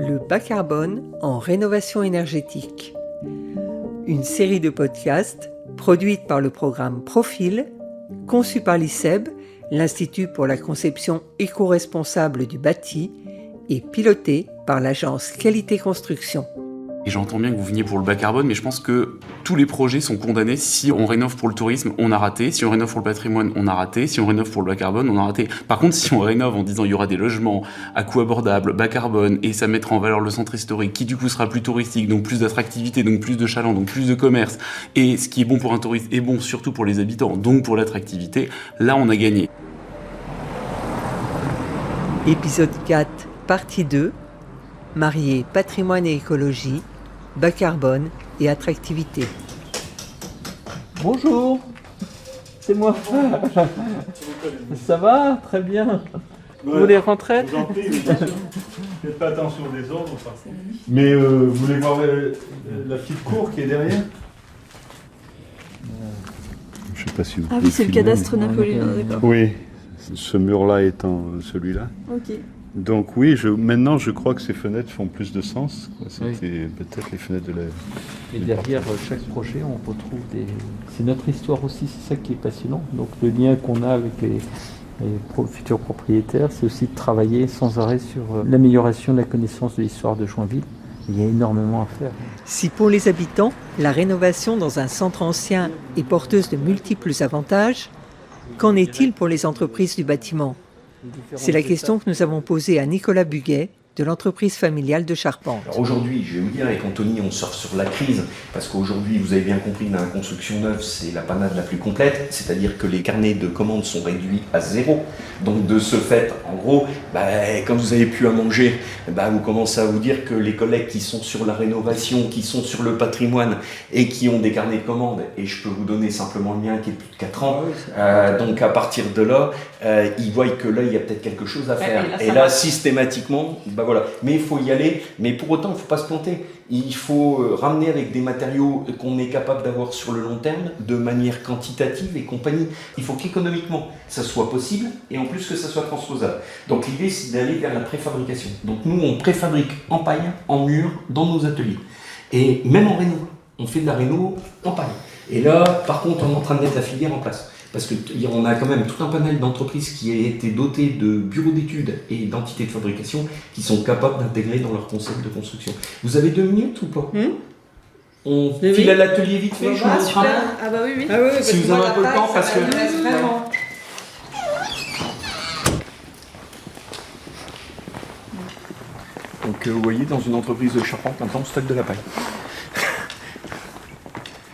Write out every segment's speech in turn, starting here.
Le bas carbone en rénovation énergétique. Une série de podcasts produite par le programme Profil, conçu par l'ICEB, l'Institut pour la conception éco-responsable du bâti, et piloté par l'agence Qualité Construction. Et j'entends bien que vous veniez pour le bas carbone, mais je pense que tous les projets sont condamnés. Si on rénove pour le tourisme, on a raté. Si on rénove pour le patrimoine, on a raté. Si on rénove pour le bas carbone, on a raté. Par contre, si on rénove en disant il y aura des logements à coût abordable, bas carbone, et ça mettra en valeur le centre historique, qui du coup sera plus touristique, donc plus d'attractivité, donc plus de chalands, donc plus de commerce, et ce qui est bon pour un touriste est bon surtout pour les habitants, donc pour l'attractivité, là on a gagné. Épisode 4, partie 2, marier patrimoine et écologie, bas carbone et attractivité. Bonjour, c'est moi. Ça va? Très bien. Vous voulez rentrer? Faites pas attention aux désordres. Mais vous voulez voir la petite cour qui est derrière? Je sais pas si vous Ah oui, c'est le cadastre napoléon, d'accord. Oui, ce mur-là étant celui-là. Ok. Donc oui, maintenant je crois que ces fenêtres font plus de sens. C'était peut-être les fenêtres de la... Et derrière chaque projet, on retrouve des... C'est notre histoire aussi, c'est ça qui est passionnant. Donc le lien qu'on a avec les futurs propriétaires, c'est aussi de travailler sans arrêt sur l'amélioration de la connaissance de l'histoire de Joinville. Il y a énormément à faire. Si pour les habitants, la rénovation dans un centre ancien est porteuse de multiples avantages, qu'en est-il pour les entreprises du bâtiment ? C'est la question que nous avons posée à Nicolas Buguet, de l'entreprise familiale de Charpente. Alors aujourd'hui, je vais vous dire, avec Anthony, on sort sur la crise, parce qu'aujourd'hui, vous avez bien compris, dans la construction neuve, c'est la panade la plus complète, c'est-à-dire que les carnets de commandes sont réduits à 0. Donc de ce fait, en gros, quand vous n'avez plus à manger, vous commencez à vous dire que les collègues qui sont sur la rénovation, qui sont sur le patrimoine et qui ont des carnets de commandes, et je peux vous donner simplement le mien qui est de plus de 4 ans, donc à partir de là, ils voient que là, il y a peut-être quelque chose à faire. Et là, systématiquement, voilà. Mais il faut y aller, mais pour autant, il ne faut pas se planter. Il faut ramener avec des matériaux qu'on est capable d'avoir sur le long terme, de manière quantitative et compagnie. Il faut qu'économiquement, ça soit possible, et en plus que ça soit transposable. Donc l'idée, c'est d'aller vers la préfabrication. Donc nous, on préfabrique en paille, en mur, dans nos ateliers. Et même en réno, on fait de la réno en paille. Et là, par contre, on est en train de mettre la filière en place. Parce qu'on a quand même tout un panel d'entreprises qui a été doté de bureaux d'études et d'entités de fabrication qui sont capables d'intégrer dans leur concept de construction. Vous avez 2 minutes ou pas? On file à l'atelier vite fait, je vous montre un peu. Ah bah oui. Ah oui, Si vous avez un peu le temps, parce que... vraiment. Donc vous voyez, dans une entreprise de Charpente, maintenant on stocke de la paille.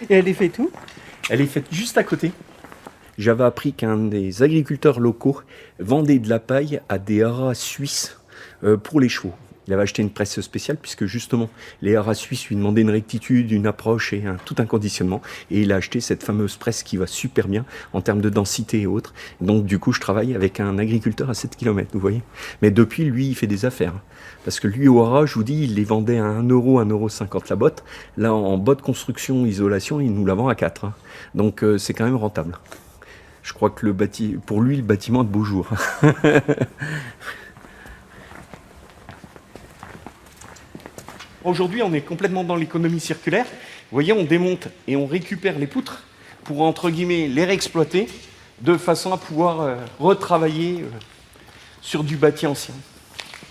Et elle est faite où? Elle est faite juste à côté. J'avais appris qu'un des agriculteurs locaux vendait de la paille à des haras suisses pour les chevaux. Il avait acheté une presse spéciale puisque justement les haras suisses lui demandaient une rectitude, une approche et tout un conditionnement. Et il a acheté cette fameuse presse qui va super bien en termes de densité et autres. Donc du coup je travaille avec un agriculteur à 7 km, vous voyez. Mais depuis lui il fait des affaires. Parce que lui au haras, je vous dis, il les vendait à 1 €, 1,50 € la botte. Là en botte construction, isolation, il nous la vend à 4. Donc c'est quand même rentable. Je crois que pour lui, le bâtiment est de beau jour. Aujourd'hui, on est complètement dans l'économie circulaire. Vous voyez, on démonte et on récupère les poutres pour, entre guillemets, les réexploiter de façon à pouvoir retravailler sur du bâti ancien.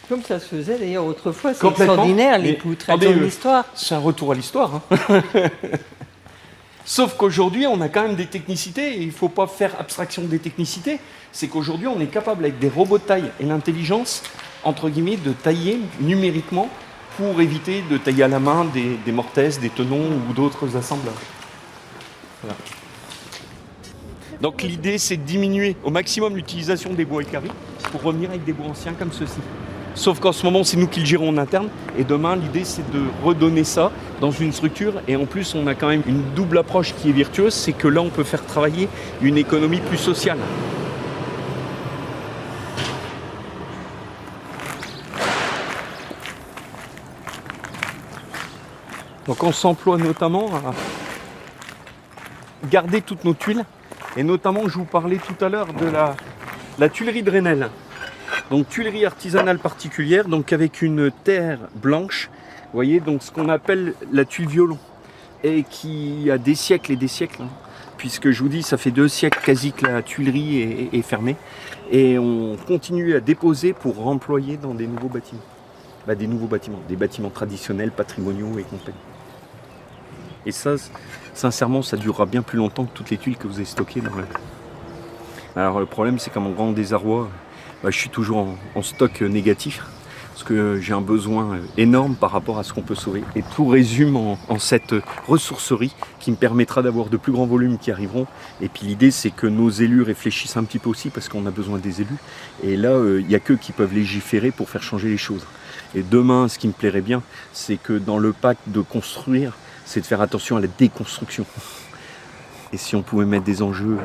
Comme ça se faisait d'ailleurs autrefois, c'est Complètement. extraordinaire les poutres, elles ont une histoire. C'est un retour à l'histoire. Sauf qu'aujourd'hui, on a quand même des technicités, et il ne faut pas faire abstraction des technicités. C'est qu'aujourd'hui, on est capable, avec des robots de taille et l'intelligence, entre guillemets, de tailler numériquement pour éviter de tailler à la main des mortaises, des tenons ou d'autres assemblages. Voilà. Donc l'idée, c'est de diminuer au maximum l'utilisation des bois équarris pour revenir avec des bois anciens comme ceux-ci. Sauf qu'en ce moment, c'est nous qui le gérons en interne. Et demain, l'idée, c'est de redonner ça dans une structure. Et en plus, on a quand même une double approche qui est virtueuse. C'est que là, on peut faire travailler une économie plus sociale. Donc on s'emploie notamment à garder toutes nos tuiles. Et notamment, je vous parlais tout à l'heure de la tuilerie de Rennell. Donc tuilerie artisanale particulière, donc avec une terre blanche, vous voyez, donc ce qu'on appelle la tuile violon, et qui a des siècles et des siècles, hein, puisque je vous dis, ça fait 2 siècles quasi que la tuilerie est fermée, et on continue à déposer pour remployer dans des nouveaux bâtiments. Des nouveaux bâtiments, des bâtiments traditionnels, patrimoniaux et compagnie. Et ça, sincèrement, ça durera bien plus longtemps que toutes les tuiles que vous avez stockées dans le... Alors le problème, c'est qu'à mon grand désarroi, je suis toujours en stock négatif, parce que j'ai un besoin énorme par rapport à ce qu'on peut sauver. Et tout résume en cette ressourcerie qui me permettra d'avoir de plus grands volumes qui arriveront. Et puis l'idée, c'est que nos élus réfléchissent un petit peu aussi, parce qu'on a besoin des élus. Et là, il n'y a qu'eux qui peuvent légiférer pour faire changer les choses. Et demain, ce qui me plairait bien, c'est que dans le pacte de construire, c'est de faire attention à la déconstruction. Et si on pouvait mettre des enjeux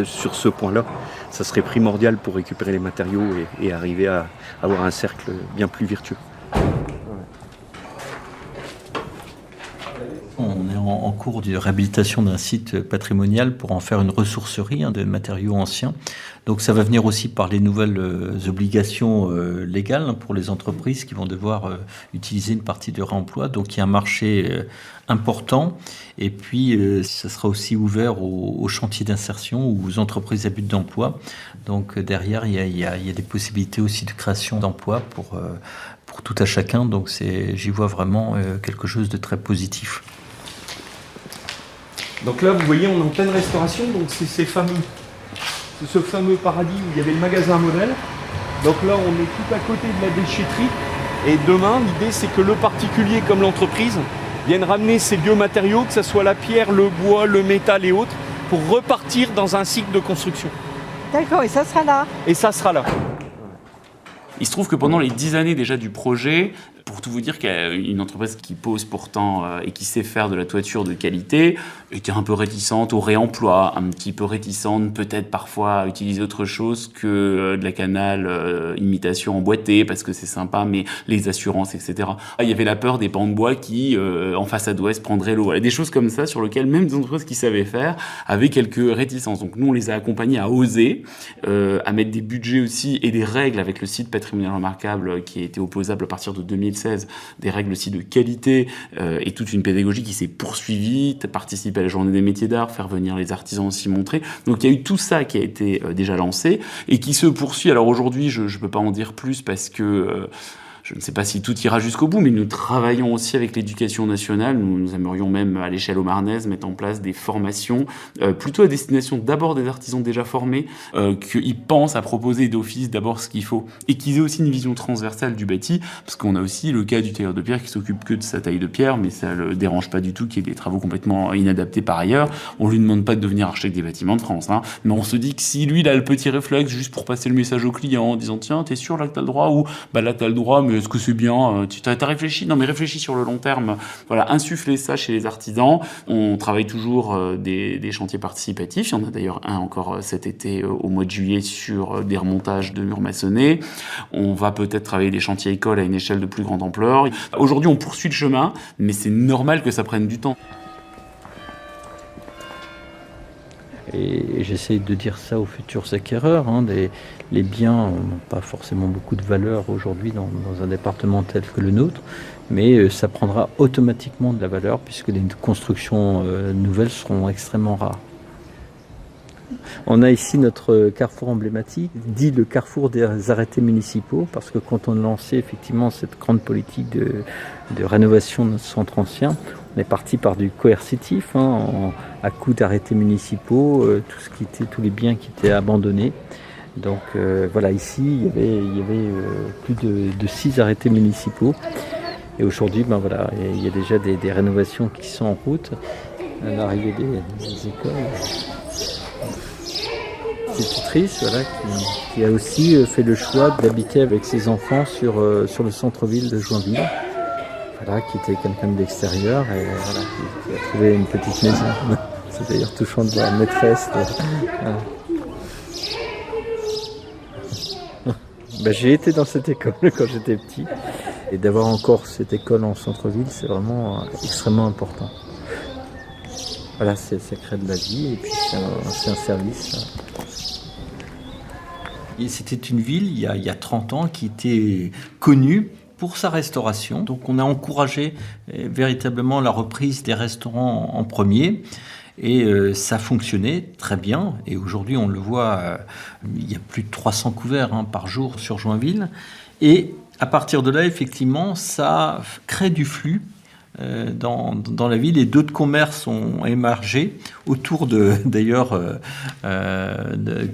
sur ce point-là, ça serait primordial pour récupérer les matériaux et arriver à avoir un cercle bien plus vertueux. On est en cours de réhabilitation d'un site patrimonial pour en faire une ressourcerie de matériaux anciens. Donc ça va venir aussi par les nouvelles obligations légales pour les entreprises qui vont devoir utiliser une partie de réemploi. Donc il y a un marché important et puis ça sera aussi ouvert aux chantiers d'insertion ou aux entreprises à but d'emploi. Donc derrière il y a des possibilités aussi de création d'emplois pour tout à chacun. Donc j'y vois vraiment quelque chose de très positif. Donc là, vous voyez, on est en pleine restauration, donc c'est ce fameux paradis où il y avait le magasin modèle. Donc là, on est tout à côté de la déchetterie. Et demain, l'idée, c'est que le particulier comme l'entreprise viennent ramener ces biomatériaux, que ce soit la pierre, le bois, le métal et autres, pour repartir dans un cycle de construction. D'accord, et ça sera là. Et ça sera là. Il se trouve que pendant les 10 années déjà du projet, pour tout vous dire qu'il y a une entreprise qui pose pourtant et qui sait faire de la toiture de qualité, était un peu réticente au réemploi, un petit peu réticente peut-être parfois à utiliser autre chose que de la canal imitation emboîtée parce que c'est sympa, mais les assurances, etc. Il y avait la peur des pans de bois qui, en façade ouest, prendraient l'eau. Voilà, des choses comme ça sur lesquelles même des entreprises qui savaient faire avaient quelques réticences. Donc nous, on les a accompagnés à oser, à mettre des budgets aussi et des règles avec le site patrimonial remarquable qui a été opposable à partir de 2016, des règles aussi de qualité et toute une pédagogie qui s'est poursuivie, participer à la journée des métiers d'art, faire venir les artisans aussi montrer. Donc il y a eu tout ça qui a été déjà lancé et qui se poursuit. Alors aujourd'hui, je ne peux pas en dire plus parce que je ne sais pas si tout ira jusqu'au bout, mais nous travaillons aussi avec l'éducation nationale. Nous aimerions même, à l'échelle haut-marnaise, mettre en place des formations, plutôt à destination d'abord des artisans déjà formés, qu'ils pensent à proposer d'office d'abord ce qu'il faut, et qu'ils aient aussi une vision transversale du bâti, parce qu'on a aussi le cas du tailleur de pierre qui s'occupe que de sa taille de pierre, mais ça le dérange pas du tout qu'il y ait des travaux complètement inadaptés par ailleurs. On lui demande pas de devenir architecte des bâtiments de France, hein, mais on se dit que si lui, il a le petit réflexe juste pour passer le message au client en disant tiens, t'es sûr là que t'as le droit, ou bah là t'as le droit, mais est-ce que c'est bien, tu t'as réfléchi? Non, mais réfléchis sur le long terme. Voilà, insuffler ça chez les artisans. On travaille toujours des chantiers participatifs. Il y en a d'ailleurs un encore cet été au mois de juillet sur des remontages de murs maçonnés. On va peut-être travailler des chantiers écoles à une échelle de plus grande ampleur. Aujourd'hui, on poursuit le chemin, mais c'est normal que ça prenne du temps. Et j'essaye de dire ça aux futurs acquéreurs. Les biens n'ont pas forcément beaucoup de valeur aujourd'hui dans un département tel que le nôtre, mais ça prendra automatiquement de la valeur puisque les constructions nouvelles seront extrêmement rares. On a ici notre carrefour emblématique, dit le carrefour des arrêtés municipaux, parce que quand on a lancé effectivement cette grande politique de rénovation de notre centre ancien, on est parti par du coercitif, à coup d'arrêtés municipaux, tous les biens qui étaient abandonnés. Donc voilà, ici il y avait plus de 6 arrêtés municipaux. Et aujourd'hui, il y a déjà des rénovations qui sont en route. À l'arrivée des écoles. Institutrice, qui a aussi fait le choix d'habiter avec ses enfants sur le centre-ville de Joinville. Qui était quelqu'un de l'extérieur et qui a trouvé une petite maison. C'est d'ailleurs touchant de la maîtresse. J'ai été dans cette école quand j'étais petit. Et d'avoir encore cette école en centre-ville, c'est vraiment extrêmement important. Voilà, ça crée de la vie et puis c'est un service. Et c'était une ville, il y a 30 ans, qui était connue pour sa restauration. Donc on a encouragé véritablement la reprise des restaurants en premier. Et ça fonctionnait très bien. Et aujourd'hui, on le voit, il y a plus de 300 couverts par jour sur Joinville. Et à partir de là, effectivement, ça crée du flux dans la ville, et d'autres commerces ont émergé autour d'ailleurs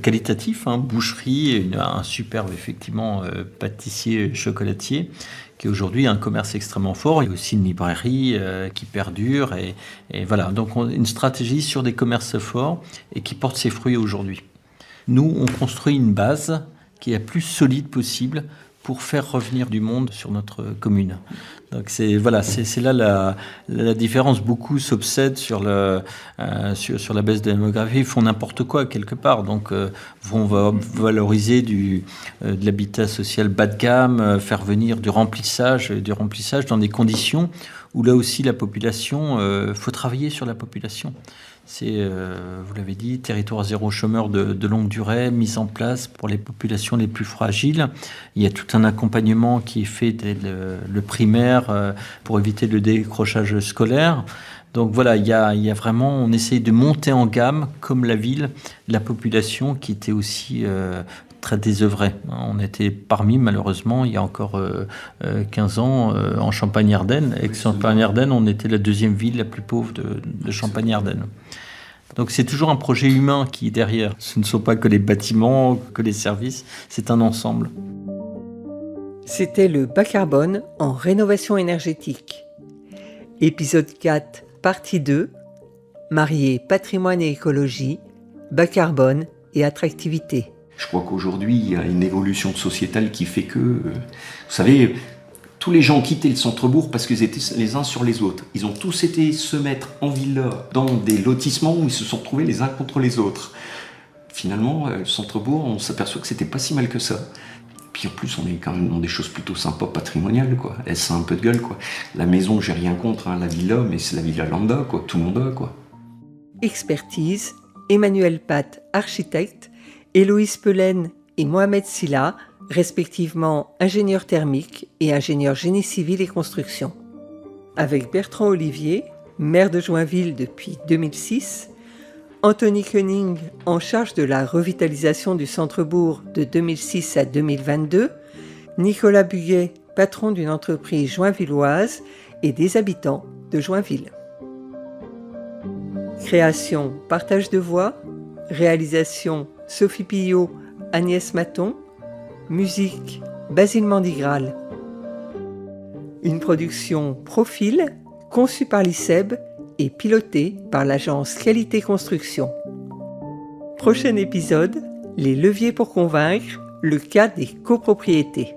qualitatifs, boucherie, un superbe effectivement pâtissier chocolatier qui est aujourd'hui un commerce extrêmement fort. Il y a aussi une librairie qui perdure et voilà, donc une stratégie sur des commerces forts et qui porte ses fruits aujourd'hui. Nous, on construit une base qui est la plus solide possible pour faire revenir du monde sur notre commune. Donc c'est là la différence. Beaucoup s'obsèdent sur la baisse de la démographie, ils font n'importe quoi quelque part. Donc on va valoriser de l'habitat social bas de gamme, faire venir du remplissage dans des conditions où là aussi la population, faut travailler sur la population. C'est, vous l'avez dit, territoire zéro chômeur de longue durée, mise en place pour les populations les plus fragiles. Il y a tout un accompagnement qui est fait dès le primaire pour éviter le décrochage scolaire. Donc voilà, il y a vraiment, on essaye de monter en gamme, comme la ville, la population qui était aussi très désœuvrée. On était parmi, malheureusement, il y a encore 15 ans, en Champagne-Ardenne. Et Champagne-Ardenne, on était la deuxième ville la plus pauvre de Champagne-Ardenne. Donc c'est toujours un projet humain qui est derrière. Ce ne sont pas que les bâtiments, que les services, c'est un ensemble. C'était le bas carbone en rénovation énergétique. Épisode 4, partie 2, marier patrimoine et écologie, bas carbone et attractivité. Je crois qu'aujourd'hui, il y a une évolution sociétale qui fait que, vous savez, tous les gens ont quitté le centre-bourg parce qu'ils étaient les uns sur les autres. Ils ont tous été se mettre en villa dans des lotissements où ils se sont retrouvés les uns contre les autres. Finalement, le centre-bourg, on s'aperçoit que c'était pas si mal que ça. Puis en plus, on est quand même dans des choses plutôt sympas, patrimoniales, quoi. Ça a un peu de gueule, quoi. La maison, j'ai rien contre, la villa, mais c'est la villa lambda, quoi. Tout le monde a, quoi. Expertise, Emmanuel Pat, architecte, Héloïse Pelaine et Mohamed Silla, respectivement ingénieur thermique et ingénieur génie civil et construction. Avec Bertrand Olivier, maire de Joinville depuis 2006, Anthony Koenig, en charge de la revitalisation du centre-bourg de 2006 à 2022, Nicolas Buguet, patron d'une entreprise joinvilloise et des habitants de Joinville. Création, partage de voix, réalisation Sophie Pillot, Agnès Maton, musique Basile Mandigral. Une production Profil, conçue par l'ICEB et pilotée par l'agence Qualité Construction. Prochain épisode, les leviers pour convaincre, le cas des copropriétés.